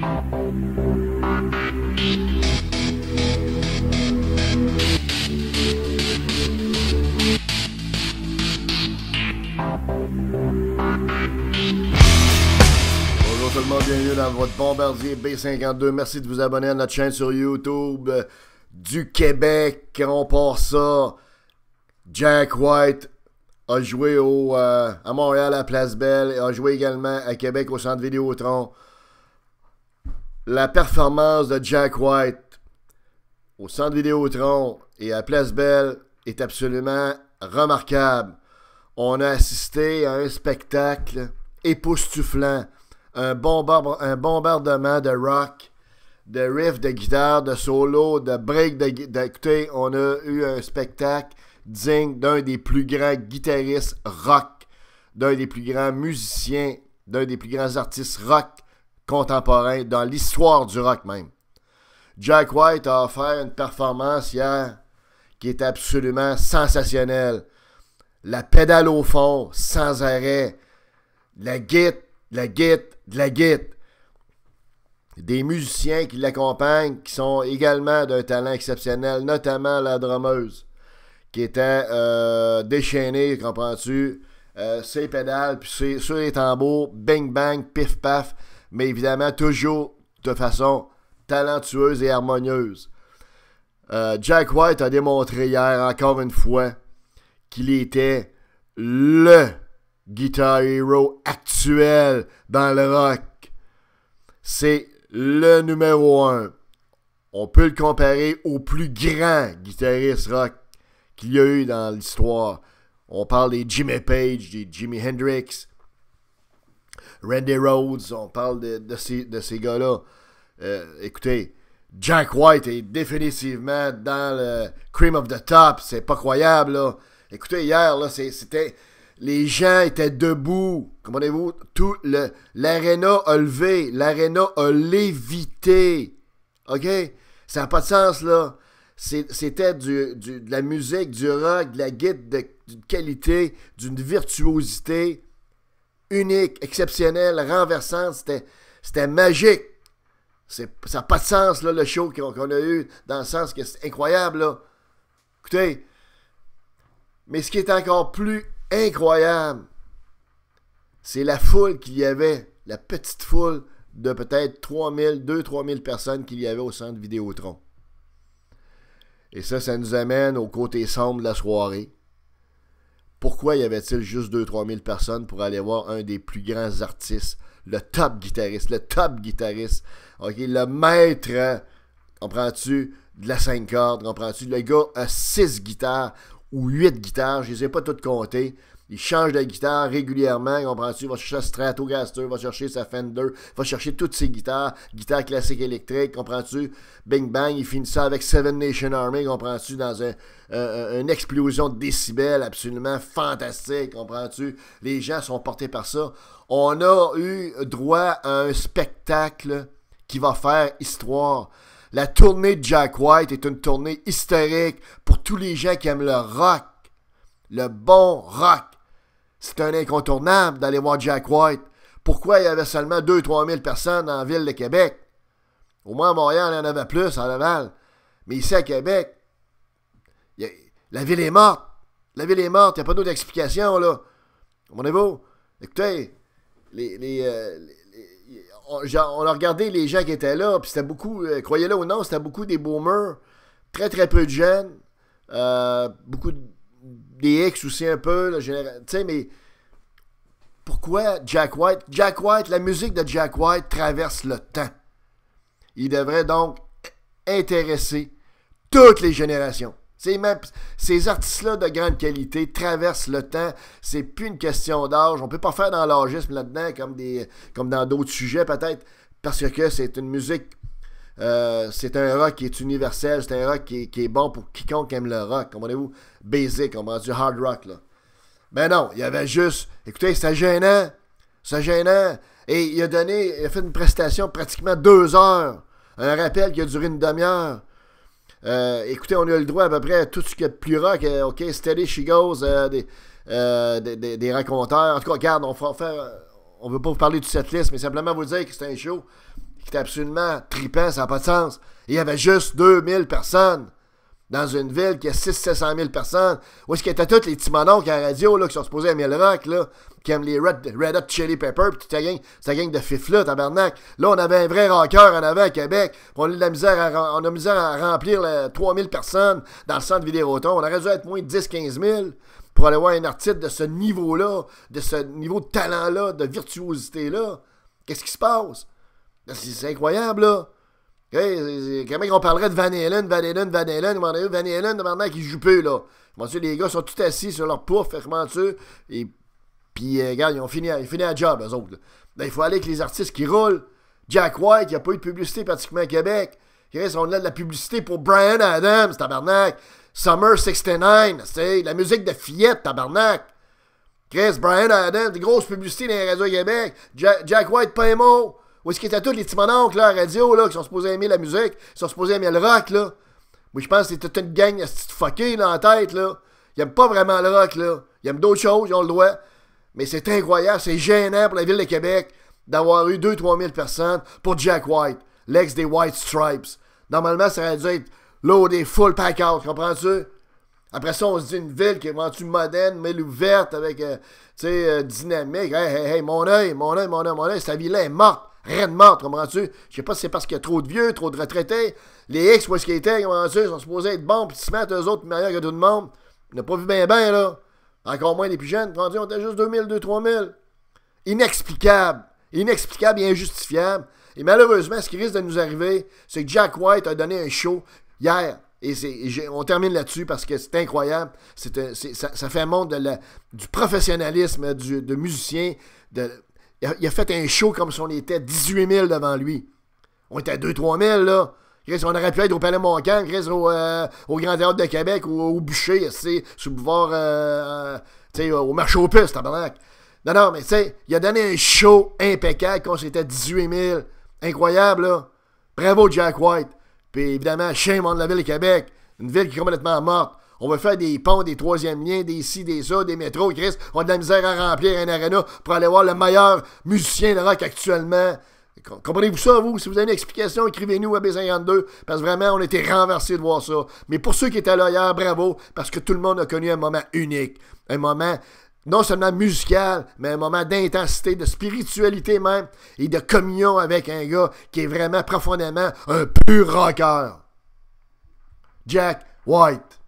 Bonjour tout le monde, bienvenue dans votre Bombardier B52. Merci de vous abonner à notre chaîne sur YouTube du Québec. On part ça. Jack White a joué à Montréal à Place Belle et a joué également à Québec au Centre Vidéotron. La performance de Jack White au Centre Vidéotron et à Place Belle est absolument remarquable. On a assisté à un spectacle époustouflant, un bombardement de rock, de riffs de guitare, de solo, de break écoutez, on a eu un spectacle digne d'un des plus grands guitaristes rock, d'un des plus grands musiciens, d'un des plus grands artistes rock contemporains dans l'histoire du rock même. Jack White a offert une performance hier qui est absolument sensationnelle. La pédale au fond, sans arrêt. La guitare. Des musiciens qui l'accompagnent, qui sont également d'un talent exceptionnel, notamment la drummeuse, qui était déchaînée, comprends-tu, ses pédales, puis sur les tambours, bang bang, pif paf, mais évidemment toujours de façon talentueuse et harmonieuse. Jack White a démontré hier, encore une fois, qu'il était le Guitar Hero actuel dans le rock. C'est le numéro 1. On peut le comparer au plus grand guitariste rock qu'il y a eu dans l'histoire. On parle des Jimmy Page, des Jimi Hendrix, Randy Rhoads, on parle de ces gars-là. Écoutez, Jack White est définitivement dans le cream of the top. C'est pas croyable, là. Écoutez, hier, là, c'était... Les gens étaient debout. Comprenez-vous? L'aréna a levé. L'aréna a lévité. OK? Ça n'a pas de sens, là. C'était de la musique, du rock, de la guitare d'une qualité, d'une virtuosité unique, exceptionnelle, renversante. C'était magique. Ça n'a pas de sens, là, le show qu'on a eu, dans le sens que c'est incroyable, là. Écoutez, mais ce qui est encore plus incroyable, c'est la foule qu'il y avait, la petite foule de peut-être 2-3 000 personnes qu'il y avait au Centre Vidéotron. Et ça nous amène au côté sombre de la soirée. Pourquoi y avait-il juste 2-3 000 personnes pour aller voir un des plus grands artistes, le top guitariste, okay, le maître, comprends-tu, de la 5 cordes, comprends-tu, le gars a 6 guitares ou 8 guitares, je les ai pas toutes comptées. Il change de guitare régulièrement, comprends-tu? Il va chercher sa Stratocaster, il va chercher sa Fender, il va chercher toutes ses guitares classiques électriques, comprends-tu? Bing bang, il finit ça avec Seven Nation Army, comprends-tu? Dans une explosion de décibels absolument fantastique, comprends-tu? Les gens sont portés par ça. On a eu droit à un spectacle qui va faire histoire. La tournée de Jack White est une tournée historique pour tous les gens qui aiment le rock, le bon rock. C'est un incontournable d'aller voir Jack White. Pourquoi il y avait seulement 2-3 000 personnes dans la ville de Québec? Au moins à Montréal, il y en avait plus, à Laval. Mais ici à Québec, la ville est morte. La ville est morte, il n'y a pas d'autre explication, là. Comprenez-vous? Écoutez, on a regardé les gens qui étaient là, puis c'était beaucoup, croyez-le ou non, c'était beaucoup des boomers, très très peu de jeunes, beaucoup des X aussi un peu, tu sais, mais pourquoi Jack White? Jack White, la musique de Jack White traverse le temps. Il devrait donc intéresser toutes les générations. Ces artistes-là de grande qualité traversent le temps. C'est plus une question d'âge. On peut pas faire dans l'âgisme là-dedans comme dans d'autres sujets peut-être, parce que c'est une musique, c'est un rock qui est universel, c'est un rock qui est bon pour quiconque aime le rock. Comprenez-vous? Basic, on va dire du hard rock, là. Ben non, il y avait juste... Écoutez, c'était gênant. C'est gênant. Et il a fait une prestation de pratiquement 2 heures. Un rappel qui a duré une demi-heure. Écoutez, on a eu le droit à peu près à tout ce qu'il y a de plus rock. OK, Steady She Goes, des raconteurs. En tout cas, regarde, on veut pas vous parler de cette liste, mais simplement vous dire que c'est un show qui était absolument tripant, ça n'a pas de sens. Et il y avait juste 2000 personnes dans une ville qui a 600-700 000 personnes. Où est-ce qu'il y était tous les petits mononcles à la radio là, qui sont supposés aimer le rock, là, qui aiment les Red Hot Chili Peppers, puis toute sa gang de fifs-là, tabarnak. Là, on avait un vrai rocker en avant à Québec. On a de la misère à remplir 3000 personnes dans le centre Vidéotron. On aurait dû être moins de 10-15 000 pour aller voir un artiste de ce niveau-là, de ce niveau de talent-là, de virtuosité-là. Qu'est-ce qui se passe? C'est incroyable, là. Hey, comment on parlerait de Van Halen, Van Halen, maintenant qui joue peu, là. Comment tu les gars sont tout assis sur leur pouf, comment tu et puis, regarde, ils ont fini la job, eux autres. Là, il faut aller avec les artistes qui roulent. Jack White, il n'y a pas eu de publicité pratiquement à Québec. On a de la publicité pour Bryan Adams, tabarnak. Summer 69, c'est la musique de fillette, tabarnak. Chris, Bryan Adams, des grosses publicités dans les radios à Québec. Jack White, pas un mot. Où est-ce qu'il y a tous les petits mononcles là, à la radio là, qui sont supposés aimer la musique, qui sont supposés aimer le rock, là? Moi, je pense que c'est toute une gang de petites fuckés là, en tête, là. Ils aiment pas vraiment le rock, là. Ils aiment d'autres choses, ils ont le droit. Mais c'est incroyable, c'est gênant pour la ville de Québec d'avoir eu 2-3 000 personnes pour Jack White, l'ex des White Stripes. Normalement, ça aurait dû être loadé full pack-out, comprends-tu? Après ça, on se dit une ville qui est vraiment moderne, mais ouverte, avec, dynamique. Hey, mon œil, cette ville-là est morte. Reine morte, comprends-tu? Je sais pas si c'est parce qu'il y a trop de vieux, trop de retraités. Les X, où est-ce qu'ils étaient, comprends-tu? Ils sont supposés être bons, puis ils se mettent eux autres meilleurs que tout le monde. On n'a pas vu ben, là. Encore moins les plus jeunes. Comprends-tu? On était juste 2000, 2-3 000. Inexplicable et injustifiable. Et malheureusement, ce qui risque de nous arriver, c'est que Jack White a donné un show hier. Et on termine là-dessus parce que c'est incroyable. Ça fait un monde du professionnalisme de musicien. Il a fait un show comme si on était 18 000 devant lui. On était à 2-3 000, là. Chris, on aurait pu être au Palais Montcalm, Chris, au Grand Théâtre de Québec, ou au Bûcher, sur le boulevard, au marché aux puces, tabarnak. Non, mais tu sais, il a donné un show impeccable quand c'était 18 000. Incroyable, là. Bravo, Jack White. Puis évidemment, shame on la ville de Québec. Une ville qui est complètement morte. On va faire des ponts, des troisièmes liens, des ci, des ça, des métros. Chris, on a de la misère à remplir un aréna pour aller voir le meilleur musicien de rock actuellement. Comprenez-vous ça, vous? Si vous avez une explication, écrivez-nous à B52, parce que vraiment, on était renversés de voir ça. Mais pour ceux qui étaient là hier, bravo, parce que tout le monde a connu un moment unique. Un moment non seulement musical, mais un moment d'intensité, de spiritualité même, et de communion avec un gars qui est vraiment profondément un pur rocker. Jack White.